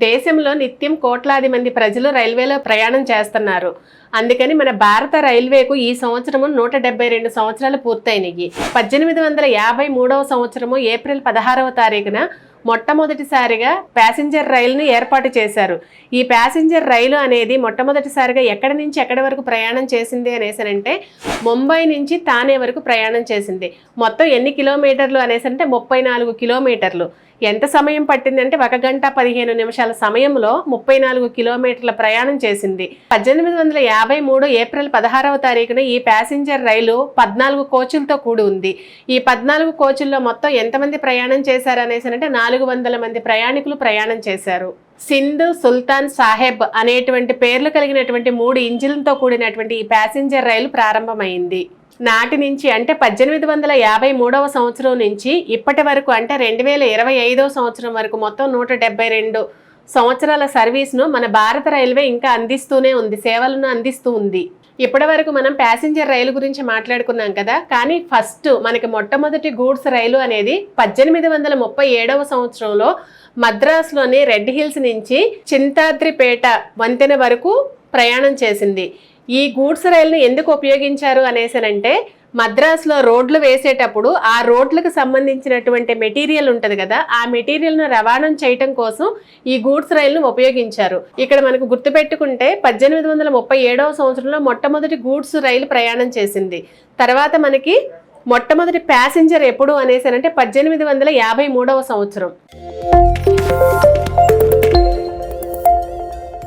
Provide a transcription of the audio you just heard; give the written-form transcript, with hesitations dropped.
దేశంలో నిత్యం కోట్లాది మంది ప్రజలు రైల్వేలో ప్రయాణం చేస్తున్నారు. అందుకని మన భారత రైల్వేకు ఈ సంవత్సరము 172 సంవత్సరాలు పూర్తయినాయి. 1853వ సంవత్సరము ఏప్రిల్ 16వ తారీఖున మొట్టమొదటిసారిగా ప్యాసింజర్ రైలును ఏర్పాటు చేశారు. ఈ ప్యాసింజర్ రైలు అనేది మొట్టమొదటిసారిగా ఎక్కడి నుంచి ఎక్కడి వరకు ప్రయాణం చేసింది అనేసనంటే ముంబై నుంచి తానే వరకు ప్రయాణం చేసింది. మొత్తం ఎన్ని కిలోమీటర్లు అనేసంటే 34 కిలోమీటర్లు. ఎంత సమయం పట్టిందంటే 1 గంట 15 నిమిషాల సమయంలో 34 కిలోమీటర్ల ప్రయాణం చేసింది. 1853 ఏప్రిల్ 16వ తారీఖున ఈ ప్యాసింజర్ రైలు 14 కోచులతో కూడి ఉంది. ఈ 14 కోచుల్లో మొత్తం ఎంతమంది ప్రయాణం చేశారు అనేసనంటే 400 మంది ప్రయాణికులు ప్రయాణం చేశారు. సింధ్, సుల్తాన్ సాహెబ్ అనేటువంటి పేర్లు కలిగినటువంటి 3 ఇంజిన్లతో కూడినటువంటి ఈ ప్యాసింజర్ రైలు ప్రారంభమైంది. నాటి నుంచి అంటే 1853వ సంవత్సరం నుంచి ఇప్పటి వరకు అంటే 2025వ సంవత్సరం వరకు మొత్తం 172 సంవత్సరాల సర్వీస్ను మన భారత రైల్వే ఇంకా అందిస్తూనే ఉంది, సేవలను అందిస్తూ ఉంది. ఇప్పటి వరకు మనం ప్యాసింజర్ రైలు గురించి మాట్లాడుకున్నాం కదా, కానీ ఫస్ట్ మనకి మొట్టమొదటి గూడ్స్ రైలు అనేది 1837వ సంవత్సరంలో మద్రాసులోని రెడ్ హిల్స్ నుంచి చింతాద్రిపేట వంతెన వరకు ప్రయాణం చేసింది. ఈ గూడ్స్ రైలును ఎందుకు ఉపయోగించారు అనేసనంటే మద్రాసులో రోడ్లు వేసేటప్పుడు ఆ రోడ్లకు సంబంధించినటువంటి మెటీరియల్ ఉంటుంది కదా, ఆ మెటీరియల్ను రవాణా చేయటం కోసం ఈ గూడ్స్ రైలును ఉపయోగించారు. ఇక్కడ మనకు గుర్తుపెట్టుకుంటే 1837వ సంవత్సరంలో మొట్టమొదటి గూడ్స్ రైలు ప్రయాణం చేసింది. తర్వాత మనకి మొట్టమొదటి ప్యాసింజర్ ఎప్పుడు అనేసనంటే 1853వ సంవత్సరం.